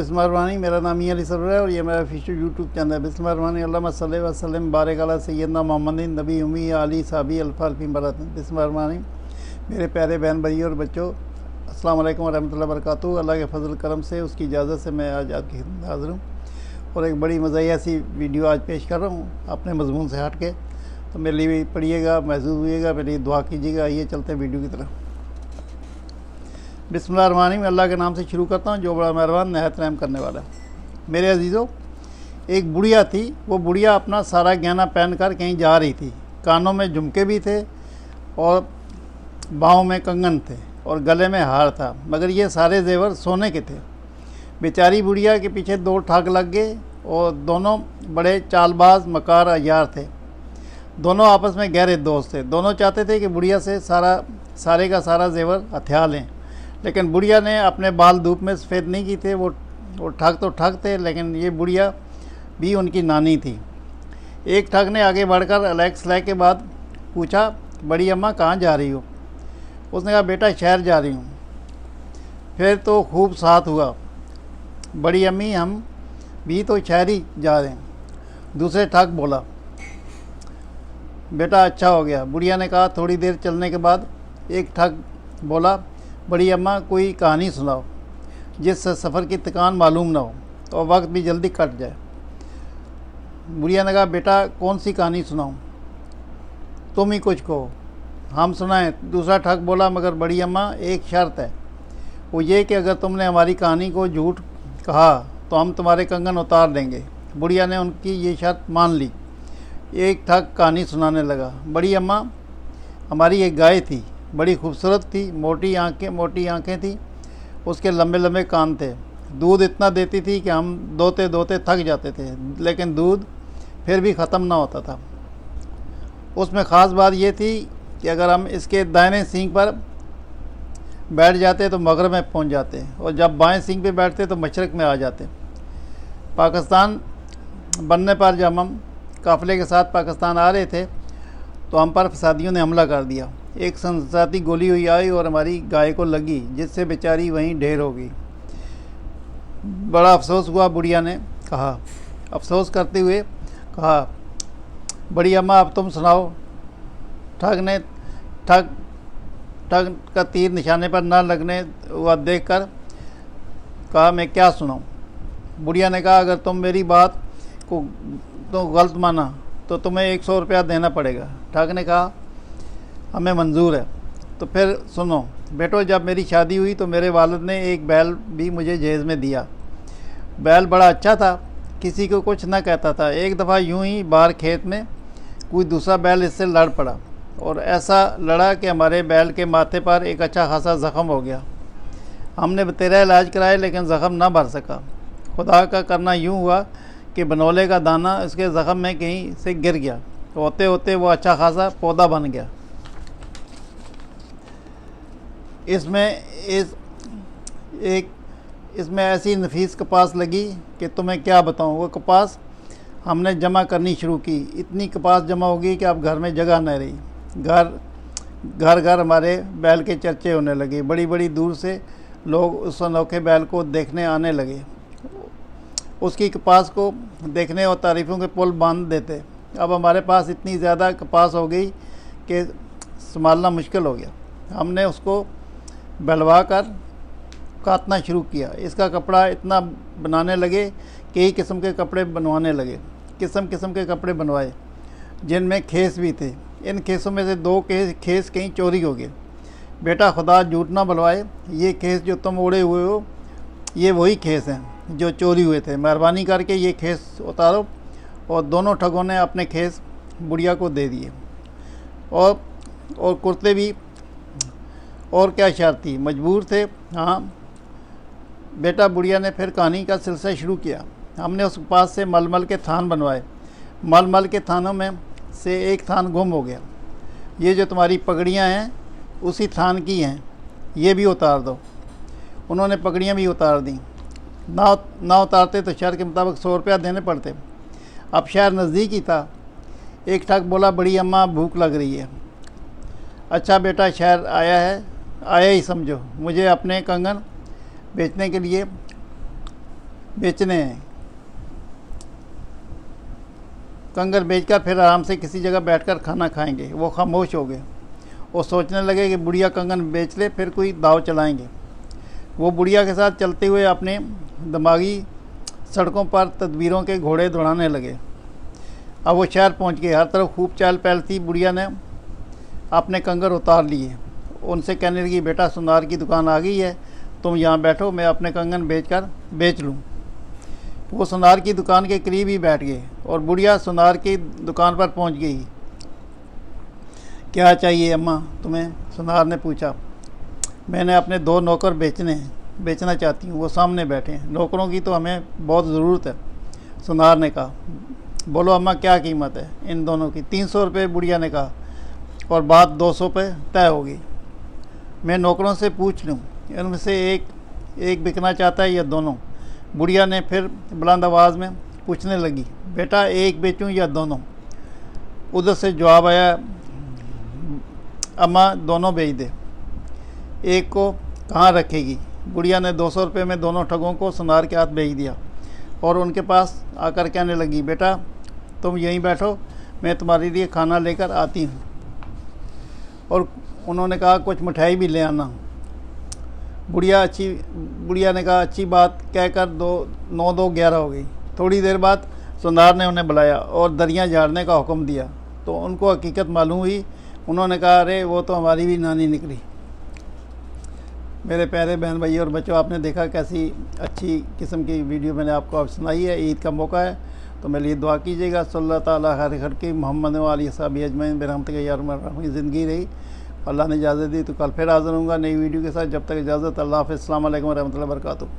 बिस्मिल्लाहिर्रहमानिर्रहीम। मेरा नाम मियां अली सरवर है और ये मेरा ऑफिशियल यूट्यूब चैनल है। बिस्मिल्लाहिर्रहमानिर्रहीम। अल्लाहुम्मा सल्लि व सल्लिम बारिक अला सय्यदना मुहम्मदिन नबी उम्मी अली साहबी अल्फ़ी बरत। बिस्मिल्लाहिर्रहमानिर्रहीम। मेरे प्यारे बहन भाई और बच्चों, अस्सलाम वालेकुम व रहमतुल्लाहि व बरकातुहू। अल्लाह के फजल करम से, उसकी इजाज़त से मैं आज आपकी खिदमत में हाज़िर हूँ और एक बड़ी मज़ाहिया सी वीडियो आज पेश कर रहा हूँ अपने मजमून से हट के। तो मेरे लिए भी पढ़िएगा, महसूस हुईएगा, मेरे लिए दुआ कीजिएगा। आइए चलते हैं वीडियो की तरफ। बिस्मिल्लाहिर्रहमानिर्रहीम। अल्लाह के नाम से शुरू करता हूँ जो बड़ा मेहरबान नहायत रहम करने वाला। मेरे अजीज़ों, एक बुढ़िया थी। वो बुढ़िया अपना सारा गहना पहन कर कहीं जा रही थी। कानों में झुमके भी थे और बाहों में कंगन थे और गले में हार था, मगर ये सारे जेवर सोने के थे। बेचारी बुढ़िया के पीछे दो ठग लग गए और दोनों बड़े चालबाज मकार अय्यार थे। दोनों आपस में गहरे दोस्त थे। दोनों चाहते थे कि बुढ़िया से सारे का सारा जेवर हथिया लें, लेकिन बुढ़िया ने अपने बाल धूप में सफ़ेद नहीं की थे। वो ठग तो ठग थे, लेकिन ये बुढ़िया भी उनकी नानी थी। एक ठग ने आगे बढ़कर अलैक्सलैक के बाद पूछा, बड़ी अम्मा कहाँ जा रही हो? उसने कहा, बेटा शहर जा रही हूँ। फिर तो खूब साथ हुआ, बड़ी अम्मी हम भी तो शहर ही जा रहे हैं। दूसरे ठग बोला, बेटा अच्छा हो गया। बुढ़िया ने कहा। थोड़ी देर चलने के बाद एक ठग बोला, बड़ी अम्मा कोई कहानी सुनाओ जिससे सफ़र की थकान मालूम ना हो और वक्त भी जल्दी कट जाए। बुढ़िया ने कहा, बेटा कौन सी कहानी सुनाऊं? तुम ही कुछ कहो, हम सुनाएं। दूसरा ठग बोला, मगर बड़ी अम्मा एक शर्त है, वो ये कि अगर तुमने हमारी कहानी को झूठ कहा तो हम तुम्हारे कंगन उतार देंगे। बुढ़िया ने उनकी ये शर्त मान ली। एक ठग कहानी सुनाने लगा, बड़ी अम्मा हमारी एक गाय थी, बड़ी खूबसूरत थी, मोटी आंखें थी, उसके लंबे लंबे कान थे। दूध इतना देती थी कि हम दोते दोते थक जाते थे, लेकिन दूध फिर भी ख़त्म ना होता था। उसमें ख़ास बात यह थी कि अगर हम इसके दाहिने सींग पर बैठ जाते तो मगरब में पहुंच जाते और जब बाएं सींग पे बैठते तो मशरक़ में आ जाते। पाकिस्तान बनने पर जब हम काफ़िले के साथ पाकिस्तान आ रहे थे तो हम पर फसादियों ने हमला कर दिया। एक संसाती गोली हुई आई और हमारी गाय को लगी, जिससे बेचारी वहीं ढेर हो गई। बड़ा अफसोस हुआ, बुढ़िया ने कहा। अफसोस करते हुए कहा, बड़ी अम्मा अब तुम सुनाओ। ठग का तीर निशाने पर न लगने हुआ देखकर कहा, मैं क्या सुनाऊं? बुढ़िया ने कहा, अगर तुम मेरी बात को तो गलत माना तो तुम्हें 100 रुपया देना पड़ेगा। ठग ने कहा, हमें मंजूर है। तो फिर सुनो बेटो, जब मेरी शादी हुई तो मेरे वालिद ने एक बैल भी मुझे जहेज़ में दिया। बैल बड़ा अच्छा था, किसी को कुछ ना कहता था। एक दफ़ा यूं ही बाहर खेत में कोई दूसरा बैल इससे लड़ पड़ा और ऐसा लड़ा कि हमारे बैल के माथे पर एक अच्छा खासा ज़ख़म हो गया। हमने बतेरा इलाज कराया, लेकिन ज़ख़म ना भर सका। खुदा का करना यूँ हुआ कि बनोले का दाना उसके ज़ख़म में कहीं से गिर गया। होते होते वो अच्छा खासा पौधा बन गया। इसमें ऐसी नफीस कपास लगी कि तुम्हें क्या बताऊं। वो कपास हमने जमा करनी शुरू की। इतनी कपास जमा होगी कि अब घर में जगह न रही। घर घर हमारे बैल के चर्चे होने लगे। बड़ी बड़ी दूर से लोग उस अनोखे बैल को देखने आने लगे। उसकी कपास को देखने और तारीफ़ों के पुल बांध देते। अब हमारे पास इतनी ज़्यादा कपास हो गई कि संभालना मुश्किल हो गया। हमने उसको बलवा कर काटना शुरू किया। इसका कपड़ा इतना बनाने लगे, कई किस्म के कपड़े बनवाने लगे। किस्म किस्म के कपड़े बनवाए, जिनमें खेस भी थे। इन खेसों में से 2 खेस कहीं चोरी हो गए। बेटा खुदा झूठ ना बुलवाए, ये खेस जो तुम ओढ़े हुए हो ये वही खेस हैं जो चोरी हुए थे। मेहरबानी करके ये खेस उतारो। और दोनों ठगों ने अपने खेस बुढ़िया को दे दिए और कुर्ते भी। और क्या शर्त थी, मजबूर थे। हाँ बेटा, बुढ़िया ने फिर कहानी का सिलसिला शुरू किया। हमने उस पास से मलमल के थान बनवाए। मलमल के थानों में से एक थान गुम हो गया। ये जो तुम्हारी पगड़ियाँ हैं उसी थान की हैं, ये भी उतार दो। उन्होंने पगड़ियाँ भी उतार दी। ना उतारते तो शहर के मुताबिक 100 रुपया देने पड़ते। अब शहर नज़दीक ही था। एक ठग बोला, बड़ी अम्मा भूख लग रही है। अच्छा बेटा, शहर आया ही समझो। मुझे अपने कंगन बेचने के लिए बेचने हैं। कंगन बेचकर फिर आराम से किसी जगह बैठकर खाना खाएंगे। वो खामोश हो गए और सोचने लगे कि बुढ़िया कंगन बेच ले, फिर कोई दाव चलाएंगे। वो बुढ़िया के साथ चलते हुए अपने दिमागी सड़कों पर तदबीरों के घोड़े दौड़ाने लगे। अब वो शहर पहुंच गए। हर तरफ खूब चहल पहल थी। बुढ़िया ने अपने कंगन उतार लिए। उनसे कहने लगी, बेटा सुनार की दुकान आ गई है, तुम यहाँ बैठो, मैं अपने कंगन बेच लूँ। वो सुनार की दुकान के करीब ही बैठ गए और बुढ़िया सुनार की दुकान पर पहुँच गई। क्या चाहिए अम्मा तुम्हें? सुनार ने पूछा। मैंने अपने 2 नौकर बेचना चाहती हूँ, वो सामने बैठे हैं। नौकरों की तो हमें बहुत ज़रूरत है, सुनार ने कहा। बोलो अम्मा क्या कीमत है इन दोनों की? 300 रुपये, बुढ़िया ने कहा, और बात 200 पे तय होगी। मैं नौकरों से पूछ लूँ, इनमें से एक बिकना चाहता है या दोनों? बुढ़िया ने फिर बुलंद आवाज़ में पूछने लगी, बेटा एक बेचूं या दोनों? उधर से जवाब आया, अम्मा दोनों बेच दे। एक को कहाँ रखेगी? बुढ़िया ने 200 रुपये में दोनों ठगों को सुनार के हाथ भेज दिया और उनके पास आकर कहने लगी, बेटा तुम यहीं बैठो, मैं तुम्हारे लिए खाना लेकर आती हूँ। और उन्होंने कहा, कुछ मिठाई भी ले आना। बुढ़िया ने कहा, अच्छी बात कहकर 9-2-11 हो गई। थोड़ी देर बाद सुनार ने उन्हें बुलाया और दरियाँ झाड़ने का हुक्म दिया तो उनको हकीकत मालूम हुई। उन्होंने कहा, अरे वो तो हमारी भी नानी निकली। मेरे प्यारे बहन भाई और बच्चों, आपने देखा कैसी अच्छी किस्म की वीडियो मैंने आपको सुनाई है। ईद का मौका है तो मेरे लिए दुआ कीजिएगा। सल्लल्लाहु ताला खैर खल्क़ि मोहम्मद व आलिहि वसहबिहि अजमईन बिरहमतिक या अरहमर राहिमीन। ज़िंदगी रही, अल्लाह ने इजाज़त दी तो कल फिर हाज़िर होऊंगा नई वीडियो के साथ। जब तक इजाज़त, अल्लाह हाफ़िज़, अस्सलामु अलैकुम व रहमतुल्लाहि व बरकातुहू।